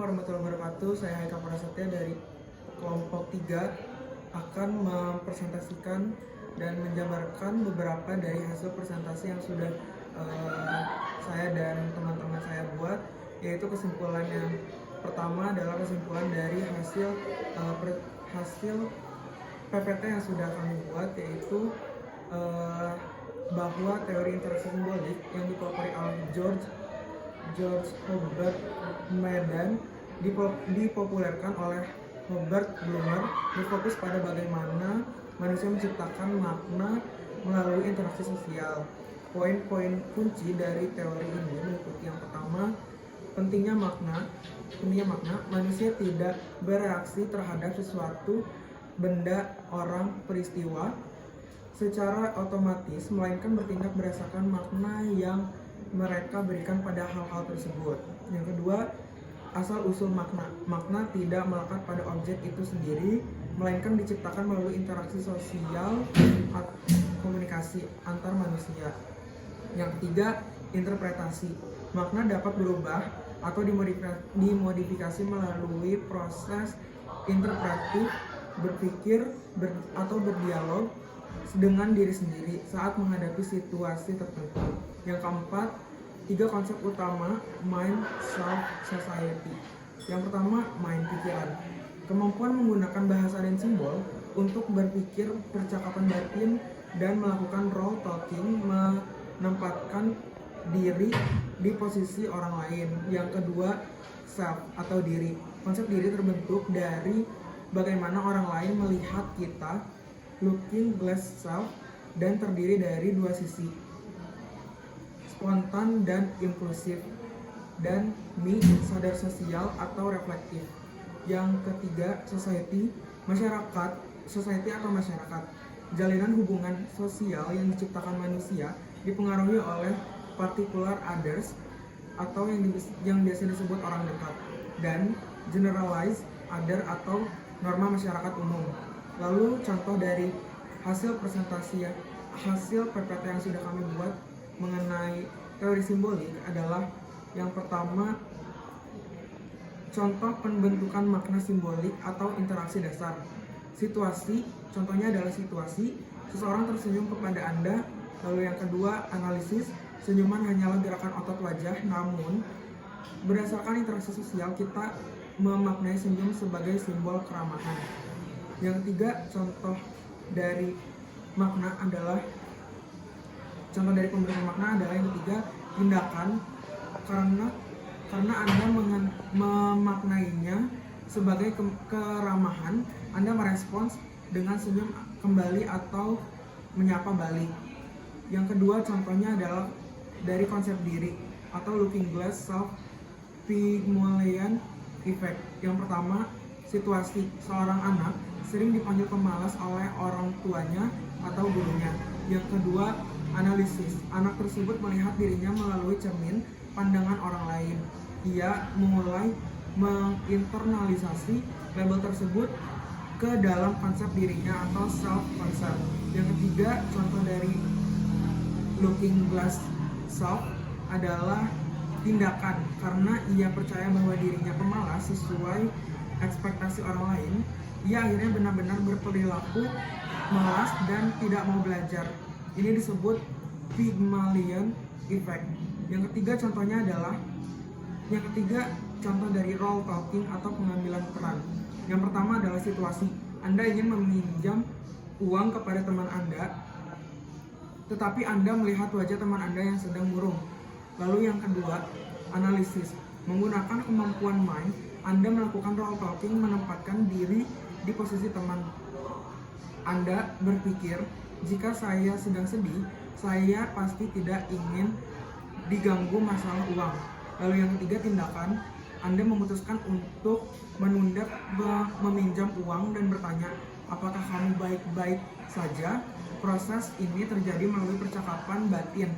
warahmatullahi wabarakatuh. Saya Haikal Prasetya dari kelompok 3 akan mempresentasikan dan menjabarkan beberapa dari hasil presentasi yang sudah saya dan teman-teman saya buat, yaitu kesimpulan yang pertama adalah kesimpulan dari hasil PPT yang sudah kami buat, yaitu bahwa teori interaksi simbolik yang dipelopori oleh George Herbert Mead dipopulerkan oleh Robert Blumer berfokus pada bagaimana manusia menciptakan makna melalui interaksi sosial. Poin-poin kunci dari teori ini meliputi yang pertama, pentingnya makna. Manusia tidak bereaksi terhadap sesuatu, benda, orang, peristiwa secara otomatis, melainkan bertindak berdasarkan makna yang mereka berikan pada hal-hal tersebut. Yang kedua, asal-usul makna. Makna tidak melekat pada objek itu sendiri, melainkan diciptakan melalui interaksi sosial atau komunikasi antar manusia. Yang ketiga, interpretasi. Makna dapat berubah atau dimodifikasi melalui proses interpretif, berpikir, atau berdialog dengan diri sendiri saat menghadapi situasi tertentu. Yang keempat, 3 konsep utama mind, self, society. Yang pertama, mind, pikiran. Kemampuan menggunakan bahasa dan simbol untuk berpikir, percakapan batin, dan melakukan role talking, menempatkan diri di posisi orang lain. Yang kedua, self atau diri. Konsep diri terbentuk dari bagaimana orang lain melihat kita, looking glass self, dan terdiri dari 2 sisi, spontan dan impulsif, dan me, sadar sosial atau reflektif. Yang ketiga, society atau masyarakat. Jalinan hubungan sosial yang diciptakan manusia dipengaruhi oleh particular others atau yang biasa disebut orang dekat, dan generalized other atau norma masyarakat umum. Lalu contoh dari hasil PPT yang sudah kami buat mengenai teori simbolik adalah yang pertama, contoh pembentukan makna simbolik atau interaksi dasar. Situasi, contohnya adalah situasi seseorang tersenyum kepada Anda. Lalu yang kedua, analisis, senyuman hanyalah gerakan otot wajah, namun berdasarkan interaksi sosial kita memaknai senyum sebagai simbol keramahan. Yang ketiga, contoh dari pembentukan makna adalah yang ketiga, tindakan. Karena Anda memaknainya sebagai keramahan, Anda merespons dengan senyum kembali atau menyapa balik. Yang kedua, contohnya adalah dari konsep diri atau looking glass self, Pygmalion effect. Yang pertama, situasi, seorang anak sering dipanggil pemalas oleh orang tuanya atau gurunya. Yang kedua, analisis, anak tersebut melihat dirinya melalui cermin pandangan orang lain. Ia mulai menginternalisasi label tersebut ke dalam konsep dirinya atau self-concept. Yang ketiga, contoh dari looking glass self adalah tindakan. Karena ia percaya bahwa dirinya pemalas sesuai ekspektasi orang lain, ia akhirnya benar-benar berperilaku malas dan tidak mau belajar. Ini disebut Pygmalion effect. Yang ketiga, contoh dari role talking atau pengambilan peran. Yang pertama adalah situasi. Anda ingin meminjam uang kepada teman Anda, tetapi Anda melihat wajah teman Anda yang sedang murung. Lalu yang kedua, analisis. Menggunakan kemampuan mind, Anda melakukan role talking, menempatkan diri di posisi teman. Anda berpikir, jika saya sedang sedih, saya pasti tidak ingin diganggu masalah uang. Lalu yang ketiga, tindakan. Anda memutuskan untuk menunda meminjam uang dan bertanya, apakah kamu baik-baik saja? Proses ini terjadi melalui percakapan batin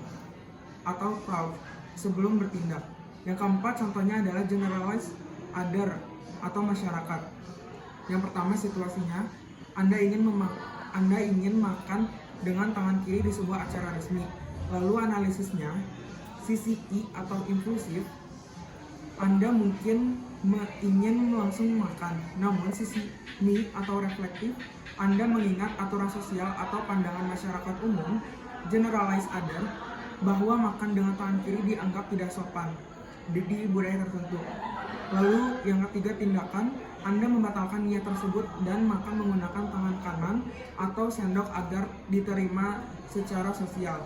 atau thought sebelum bertindak. Yang keempat, contohnya adalah generalized other atau masyarakat. Yang pertama, situasinya, Anda ingin makan dengan tangan kiri di sebuah acara resmi. Lalu analisisnya, sisi I atau impulsif, Anda mungkin ingin langsung makan. Namun sisi mie atau reflektif, Anda mengingat aturan sosial atau pandangan masyarakat umum, generalized other, bahwa makan dengan tangan kiri dianggap tidak sopan di budaya tertentu. Lalu yang ketiga, tindakan, Anda membatalkan niat tersebut dan makan menggunakan tangan kanan atau sendok agar diterima secara sosial.